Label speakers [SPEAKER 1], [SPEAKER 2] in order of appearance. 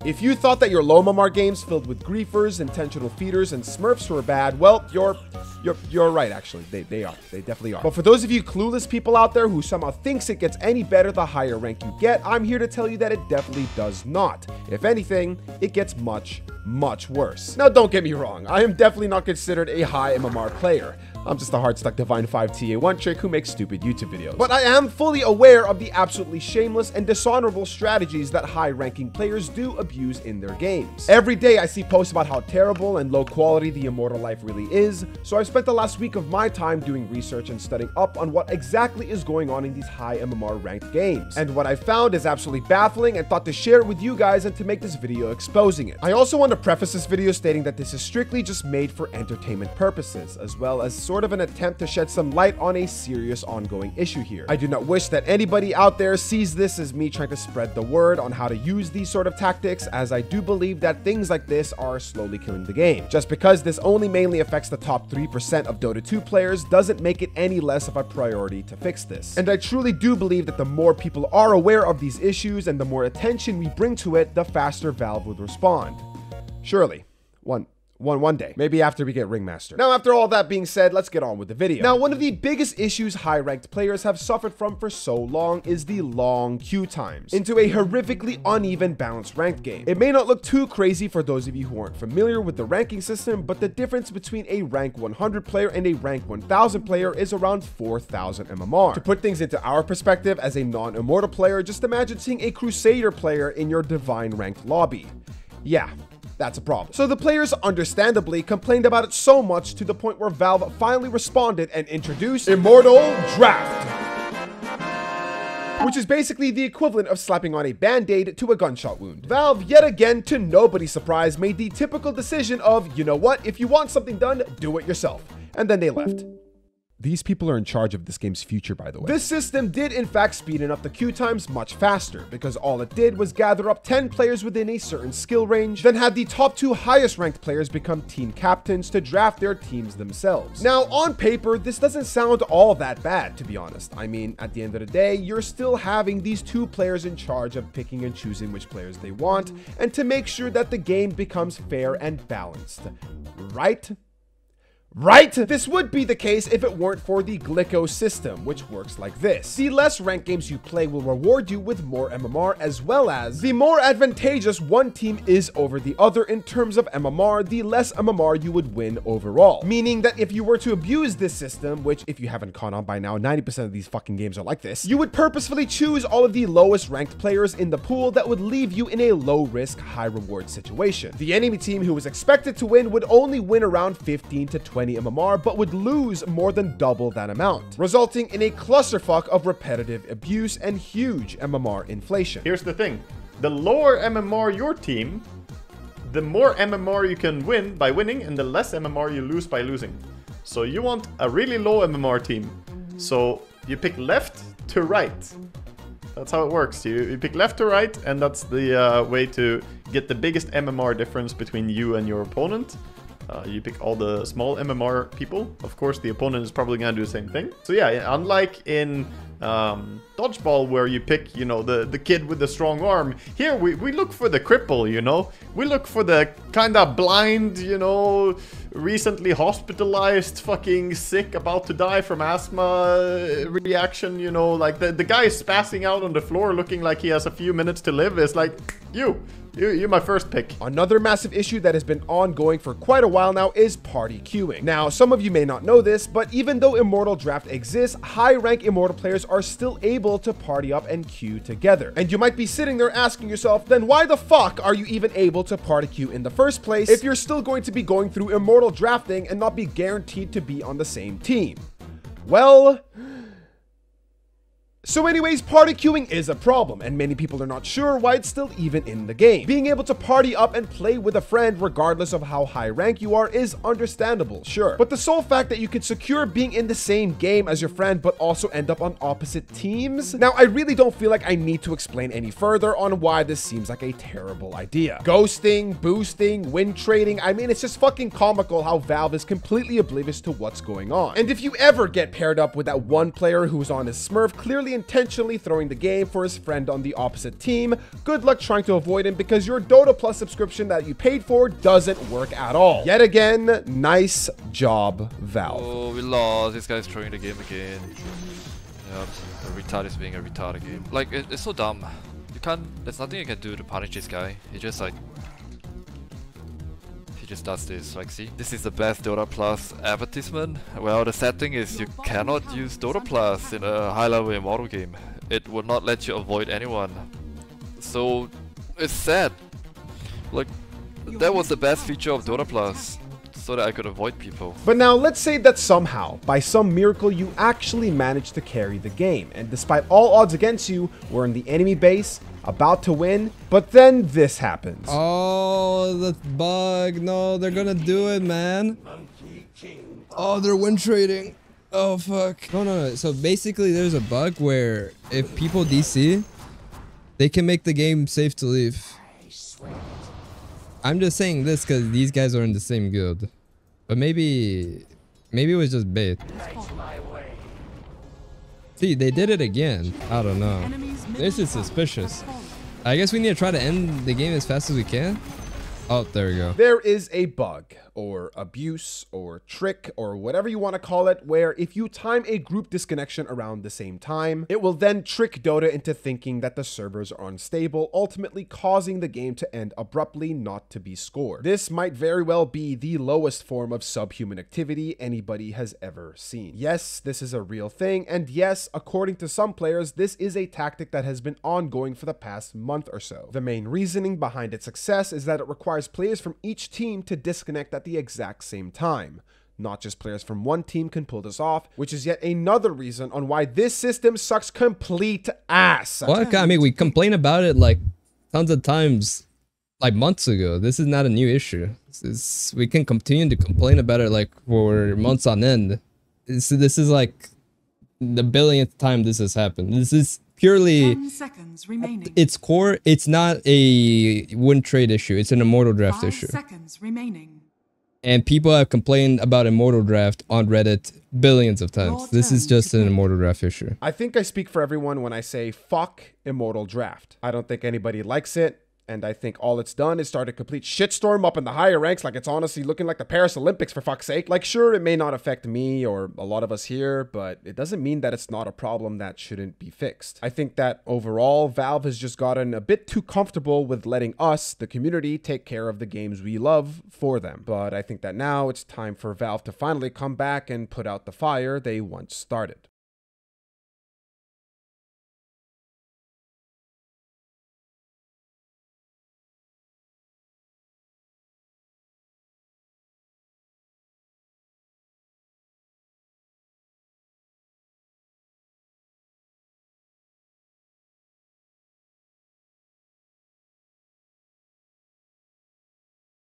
[SPEAKER 1] If you thought that your low MMR games filled with griefers, intentional feeders, and smurfs were bad, well, you're right, actually. They are. They definitely are. But for those of you clueless people out there who somehow thinks it gets any better the higher rank you get, I'm here to tell you that it definitely does not. If anything, it gets much worse. Now, don't get me wrong. I am definitely not considered a high MMR player. I'm just a hard-stuck Divine 5 TA1 chick who makes stupid YouTube videos. But I am fully aware of the absolutely shameless and dishonorable strategies that high-ranking players do abuse in their games. Every day I see posts about how terrible and low quality the Immortal life really is, so I've spent the last week of my time doing research and studying up on what exactly is going on in these high MMR ranked games. And what I found is absolutely baffling and thought to share it with you guys and to make this video exposing it. I also want to preface this video stating that this is strictly just made for entertainment purposes, as well as sort of an attempt to shed some light on a serious ongoing issue here. I do not wish that anybody out there sees this as me trying to spread the word on how to use these sort of tactics, as I do believe that things like this are slowly killing the game. Just because this only mainly affects the top 3% of Dota 2 players doesn't make it any less of a priority to fix this. And I truly do believe that the more people are aware of these issues and the more attention we bring to it, the faster Valve would respond. Surely. One day, maybe after we get Ringmaster. Now, after all that being said, let's get on with the video. Now, one of the biggest issues high-ranked players have suffered from for so long is the long queue times into a horrifically uneven balanced ranked game. It may not look too crazy for those of you who aren't familiar with the ranking system, but the difference between a rank 100 player and a rank 1000 player is around 4,000 MMR. To put things into our perspective as a non-immortal player, just imagine seeing a Crusader player in your divine ranked lobby. Yeah. That's a problem. So the players understandably complained about it so much to the point where Valve finally responded and introduced Immortal Draft, which is basically the equivalent of slapping on a band-aid to a gunshot wound. Valve, yet again, to nobody's surprise, made the typical decision of, you know what, if you want something done, do it yourself. And then they left. These people are in charge of this game's future, by the way. This system did in fact speed up the queue times much faster, because all it did was gather up 10 players within a certain skill range, then had the top 2 highest ranked players become team captains to draft their teams themselves. Now, on paper, this doesn't sound all that bad, to be honest. I mean, at the end of the day, you're still having these 2 players in charge of picking and choosing which players they want, and to make sure that the game becomes fair and balanced. Right? This would be the case if it weren't for the Glicko system, which works like this. The less ranked games you play will reward you with more MMR, as well as the more advantageous one team is over the other in terms of MMR, the less MMR you would win overall. Meaning that if you were to abuse this system, which if you haven't caught on by now, 90% of these fucking games are like this, you would purposefully choose all of the lowest ranked players in the pool that would leave you in a low risk, high reward situation. The enemy team who was expected to win would only win around 15 to 20 MMR, but would lose more than double that amount, resulting in a clusterfuck of repetitive abuse and huge MMR inflation.
[SPEAKER 2] Here's the thing. The lower MMR your team, the more MMR you can win by winning, and the less MMR you lose by losing. So you want a really low MMR team. So you pick left to right. That's how it works. You pick left to right, and that's the way to get the biggest MMR difference between you and your opponent. You pick all the small MMR people. Of course, the opponent is probably going to do the same thing. So yeah, unlike in dodgeball, where you pick, you know, the kid with the strong arm, here we look for the cripple, you know. We look for the kind of blind, you know, recently hospitalized, fucking sick, about to die from asthma reaction, you know, like the guy is spazzing out on the floor looking like he has a few minutes to live. Is like, you're my first pick.
[SPEAKER 1] Another massive issue that has been ongoing for quite a while now is party queuing. Now, some of you may not know this, but even though Immortal Draft exists, high-rank Immortal players are still able to party up and queue together. And you might be sitting there asking yourself, then why the fuck are you even able to party queue in the first place if you're still going to be going through Immortal Drafting and not be guaranteed to be on the same team? Well, so anyways, party queuing is a problem, and many people are not sure why it's still even in the game. Being able to party up and play with a friend regardless of how high rank you are is understandable, sure. But the sole fact that you can secure being in the same game as your friend but also end up on opposite teams? Now, I really don't feel like I need to explain any further on why this seems like a terrible idea. Ghosting, boosting, win trading, I mean, it's just fucking comical how Valve is completely oblivious to what's going on. And if you ever get paired up with that one player who's on his smurf, clearly probably intentionally throwing the game for his friend on the opposite team. Good luck trying to avoid him because your Dota Plus subscription that you paid for doesn't work at all. Yet again, nice job, Valve.
[SPEAKER 3] Oh, we lost. This guy's throwing the game again. Yep, the retard is being a retard again. Like, it's so dumb. You can't, there's nothing you can do to punish this guy. He just like, he just does this. Like, see? This is the best Dota Plus advertisement. Well, the sad thing is you cannot use Dota Plus in a high-level Immortal game. It will not let you avoid anyone. So, it's sad. Like, that was the best feature of Dota Plus, so that I could avoid people.
[SPEAKER 1] But now let's say that somehow, by some miracle, you actually managed to carry the game, and despite all odds against you, we're in the enemy base, about to win, but then this happens.
[SPEAKER 4] Oh, the bug. No, they're gonna do it, man. Oh, they're win trading. Oh, fuck. No. So basically, there's a bug where if people DC, they can make the game safe to leave. I'm just saying this because these guys are in the same guild. But maybe it was just bait. See, they did it again. I don't know. This is suspicious. I guess we need to try to end the game as fast as we can. Oh, there we go.
[SPEAKER 1] There is a bug, or abuse, or trick, or whatever you want to call it, where if you time a group disconnection around the same time, it will then trick Dota into thinking that the servers are unstable, ultimately causing the game to end abruptly, not to be scored. This might very well be the lowest form of subhuman activity anybody has ever seen. Yes, this is a real thing, and yes, according to some players, this is a tactic that has been ongoing for the past month or so. The main reasoning behind its success is that it requires players from each team to disconnect at the exact same time. Not just players from one team can pull this off, which is yet another reason on why this system sucks complete ass.
[SPEAKER 4] What? I mean, we complained about it like tons of times, like months ago. This is not a new issue. We can continue to complain about it like for months on end. This is like the billionth time this has happened. This is purely
[SPEAKER 5] 10 seconds remaining.
[SPEAKER 4] Its core. It's not a win trade issue. It's an Immortal Draft
[SPEAKER 5] 5
[SPEAKER 4] issue.
[SPEAKER 5] seconds remaining.
[SPEAKER 4] And people have complained about Immortal Draft on Reddit billions of times. This is just an Immortal Draft issue.
[SPEAKER 1] I think I speak for everyone when I say fuck Immortal Draft. I don't think anybody likes it. And I think all it's done is start a complete shitstorm up in the higher ranks, like it's honestly looking like the Paris Olympics, for fuck's sake. Like, sure, it may not affect me or a lot of us here, but it doesn't mean that it's not a problem that shouldn't be fixed. I think that overall, Valve has just gotten a bit too comfortable with letting us, the community, take care of the games we love for them. But I think that now it's time for Valve to finally come back and put out the fire they once started.